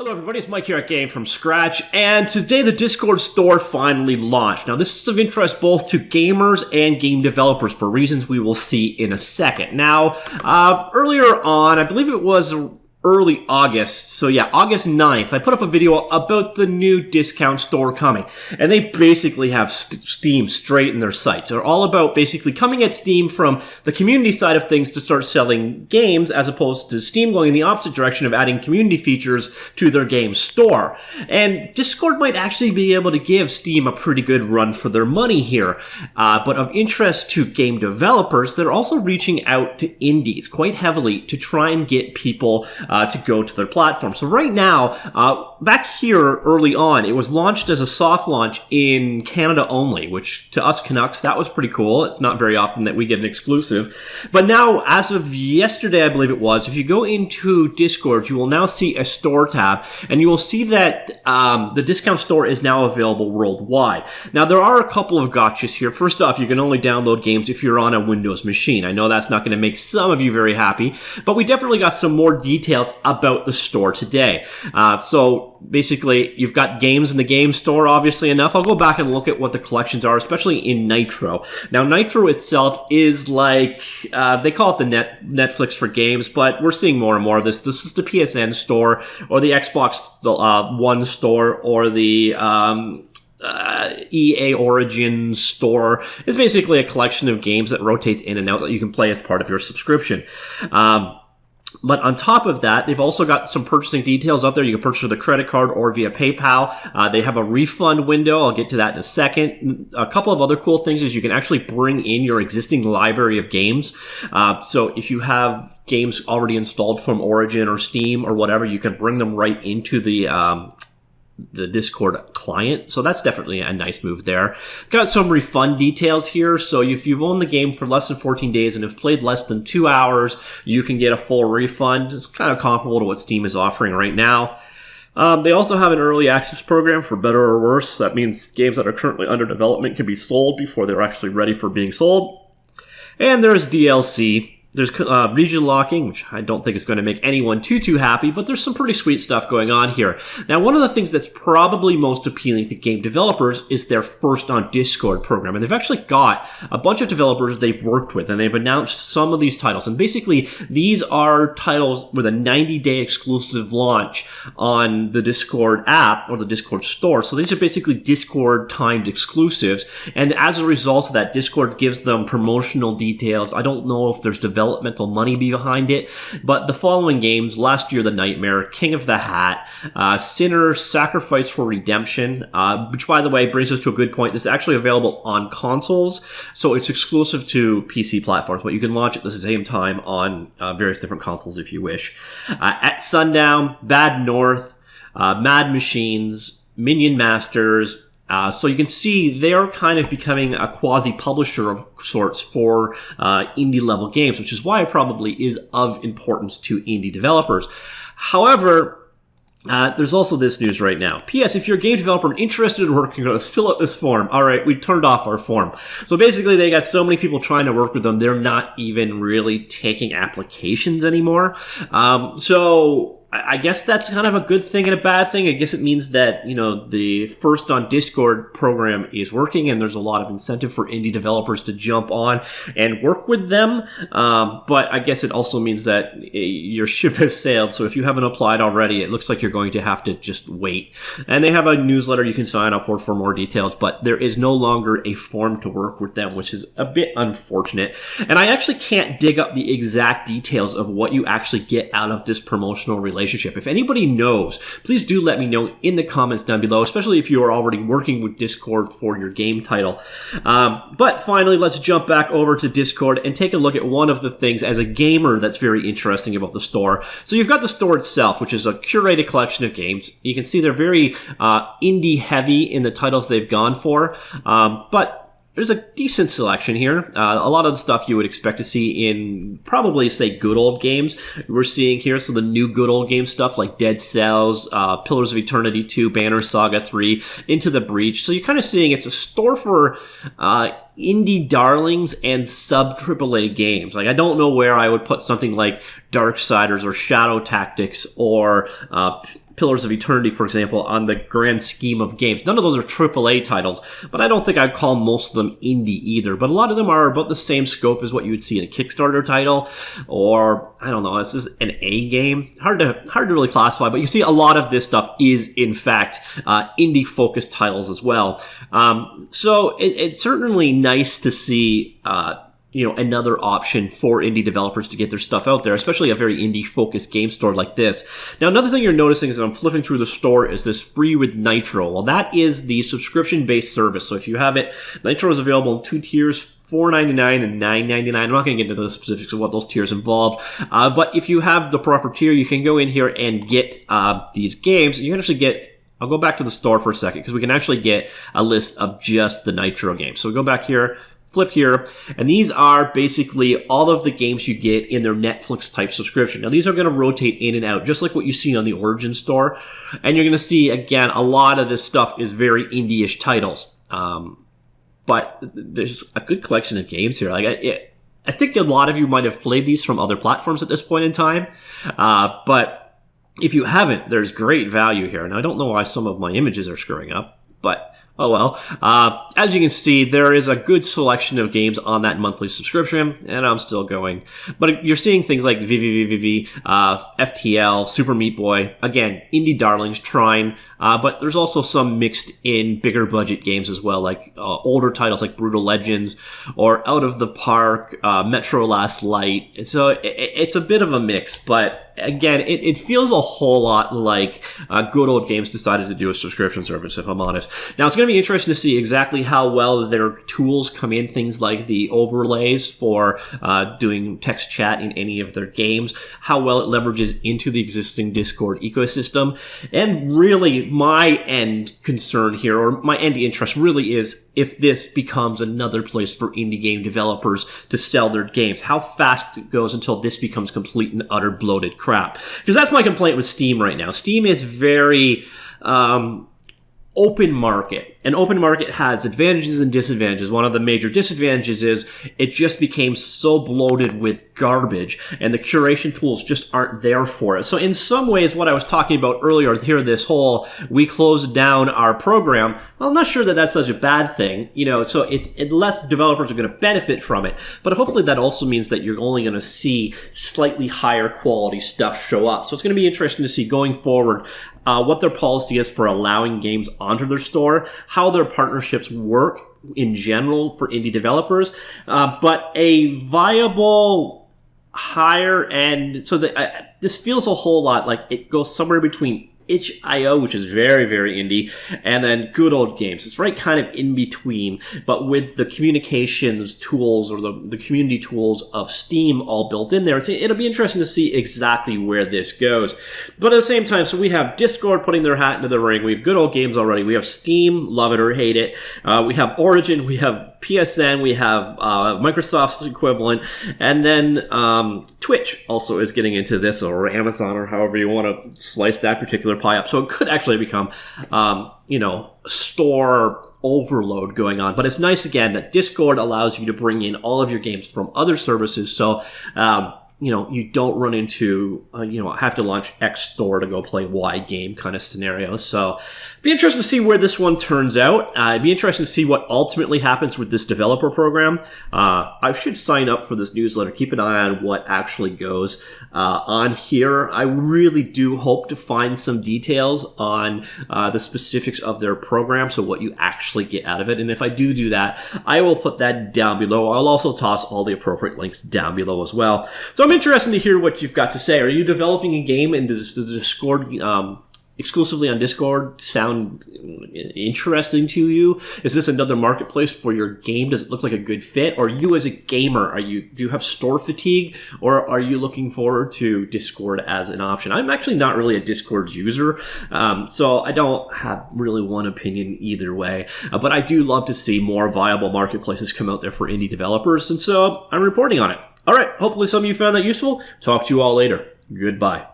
Hello everybody, it's Mike here at Game From Scratch, and today the Discord store finally launched. Now this is of interest both to gamers and game developers for reasons we will see in a second. Now, earlier on, I believe it was early August, so yeah, August 9th, I put up a video about the new discount store coming, and they basically have Steam straight in their sights. They're all about basically coming at Steam from the community side of things to start selling games, as opposed to Steam going in the opposite direction of adding community features to their game store. And Discord might actually be able to give Steam a pretty good run for their money here. But of interest to game developers, they're also reaching out to indies quite heavily to try and get people to go to their platform. So right now, back here early on, it was launched as a soft launch in Canada only, which to us Canucks, that was pretty cool. It's not very often that we get an exclusive. But now, as of yesterday, I believe it was, if you go into Discord, you will now see a store tab, and you will see that the discount store is now available worldwide. Now, there are a couple of gotchas here. First off, you can only download games if you're on a Windows machine. I know that's not going to make some of you very happy, but we definitely got some more details about the store today. So basically, you've got games in the game store, obviously enough. I'll go back and look at what the collections are, especially in Nitro. Now, Nitro itself is like, they call it the Netflix for games, but we're seeing more and more of this. This is the PSN store, or the Xbox One store, or the EA Origin store. Is basically a collection of games that rotates in and out that you can play as part of your subscription. But on top of that, they've also got some purchasing details up there. You can purchase with a credit card or via PayPal. They have a refund window. I'll get to that in a second. A couple of other cool things is you can actually bring in your existing library of games. So if you have games already installed from Origin or Steam or whatever, you can bring them right into the Discord client. So that's definitely a nice move there. Got some refund details here. So if you've owned the game for less than 14 days and have played less than 2 hours, you can get a full refund. It's kind of comparable to what Steam is offering right now. They also have an early access program, for better or worse. That means games that are currently under development can be sold before they're actually ready for being sold. And there's DLC. There's region locking, which I don't think is going to make anyone too happy, but there's some pretty sweet stuff going on here. Now, one of the things that's probably most appealing to game developers is their First on Discord program. And they've actually got a bunch of developers they've worked with, and they've announced some of these titles. And basically, these are titles with a 90-day exclusive launch on the Discord app or the Discord store. So these are basically Discord-timed exclusives. And as a result of that, Discord gives them promotional details. I don't know if there's developmental money behind it, but the following games: last year, The Nightmare, King of the Hat, Sinner, Sacrifice for Redemption, which, by the way, brings us to a good point. This is actually available on consoles, so it's exclusive to PC platforms, but you can launch it at the same time on various different consoles if you wish. At Sundown, Bad North, Mad Machines, Minion Masters. So you can see they're kind of becoming a quasi-publisher of sorts for indie-level games, which is why it probably is of importance to indie developers. However, there's also this news right now. P.S. If you're a game developer and interested in working with us, fill out this form. All right, we turned off our form. So basically, they got so many people trying to work with them, they're not even really taking applications anymore. So I guess that's kind of a good thing and a bad thing. I guess it means that, you know, the First on Discord program is working, and there's a lot of incentive for indie developers to jump on and work with them. But I guess it also means that your ship has sailed. So if you haven't applied already, it looks like you're going to have to just wait. And they have a newsletter you can sign up for more details, but there is no longer a form to work with them, which is a bit unfortunate. And I actually can't dig up the exact details of what you actually get out of this promotional relationship. If anybody knows, please do let me know in the comments down below, especially if you are already working with Discord for your game title. But finally, let's jump back over to Discord and take a look at one of the things as a gamer that's very interesting about the store. So you've got the store itself, which is a curated collection of games. You can see they're very indie heavy in the titles they've gone for, but there's a decent selection here. A lot of the stuff you would expect to see in probably, say, good old games we're seeing here. So the new good old game stuff like Dead Cells, Pillars of Eternity 2, Banner Saga 3, Into the Breach. So you're kind of seeing it's a store for indie darlings and sub AAA games. Like, I don't know where I would put something like Darksiders or Shadow Tactics or Pillars of Eternity, for example, on the grand scheme of games. None of those are AAA titles, but I don't think I'd call most of them indie either. But a lot of them are about the same scope as what you would see in a Kickstarter title, or I don't know, is this an A game? Hard to really classify, but you see a lot of this stuff is in fact indie-focused titles as well. So it's certainly nice to see another option for indie developers to get their stuff out there, especially a very indie-focused game store like this. Now, another thing you're noticing as I'm flipping through the store is this Free with Nitro. Well, that is the subscription-based service. So if you have it, Nitro is available in 2 tiers, $4.99 and $9.99. I'm not going to get into the specifics of what those tiers involve, but if you have the proper tier, you can go in here and get these games. You can actually get, I'll go back to the store for a second because we can actually get a list of just the Nitro games. So we go back here, flip here, and these are basically all of the games you get in their Netflix type subscription. Now, these are going to rotate in and out, just like what you see on the Origin store. And you're going to see, again, a lot of this stuff is very indie-ish titles. But there's a good collection of games here. I think a lot of you might have played these from other platforms at this point in time. But if you haven't, there's great value here. And I don't know why some of my images are screwing up, but oh well. As you can see, there is a good selection of games on that monthly subscription, and I'm still going. But you're seeing things like VVVVV, FTL, Super Meat Boy, again, indie darlings, Trine, but there's also some mixed in bigger budget games as well, like older titles like Brutal Legends or Out of the Park, Metro Last Light. So it's a bit of a mix, but again, it feels a whole lot like Good Old Games decided to do a subscription service, if I'm honest. Now, it's going to be interesting to see exactly how well their tools come in, things like the overlays for doing text chat in any of their games, how well it leverages into the existing Discord ecosystem, and really my end concern here, or my end interest really is if this becomes another place for indie game developers to sell their games, how fast it goes until this becomes complete and utter bloated crap. Because that's my complaint with Steam right now. Steam is very open market. And open market has advantages and disadvantages. One of the major disadvantages is it just became so bloated with garbage, and the curation tools just aren't there for it. So in some ways, what I was talking about earlier here, this whole we closed down our program, well, I'm not sure that that's such a bad thing, so less developers are going to benefit from it. But hopefully that also means that you're only going to see slightly higher quality stuff show up. So it's going to be interesting to see going forward what their policy is for allowing games onto their store, how their partnerships work in general for indie developers, but a viable higher end. So that this feels a whole lot like it goes somewhere between itch.io, which is very, very indie, and then Good Old Games. It's right kind of in between, but with the communications tools or the community tools of Steam all built in there. It'll be interesting to see exactly where this goes. But at the same time, so we have Discord putting their hat into the ring. We have Good Old Games already. We have Steam, love it or hate it. We have Origin. We have PSN. We have Microsoft's equivalent. And then Twitch also is getting into this, or Amazon, or however you want to slice that particular pie up. So it could actually become, store overload going on. But it's nice, again, that Discord allows you to bring in all of your games from other services. So, you don't run into, have to launch X store to go play Y game kind of scenario. So be interesting to see where this one turns out. It'd be interesting to see what ultimately happens with this developer program. I should sign up for this newsletter. Keep an eye on what actually goes on here. I really do hope to find some details on the specifics of their program, so what you actually get out of it. And if I do that, I will put that down below. I'll also toss all the appropriate links down below as well. So I'm interested to hear what you've got to say. Are you developing a game, and does the Discord exclusively on Discord sound interesting to you? Is this another marketplace for your game? Does it look like a good fit? Or you as a gamer, do you have store fatigue, or are you looking forward to Discord as an option? I'm actually not really a Discord user, so I don't have really one opinion either way. But I do love to see more viable marketplaces come out there for indie developers, and so I'm reporting on it. All right, hopefully some of you found that useful. Talk to you all later. Goodbye.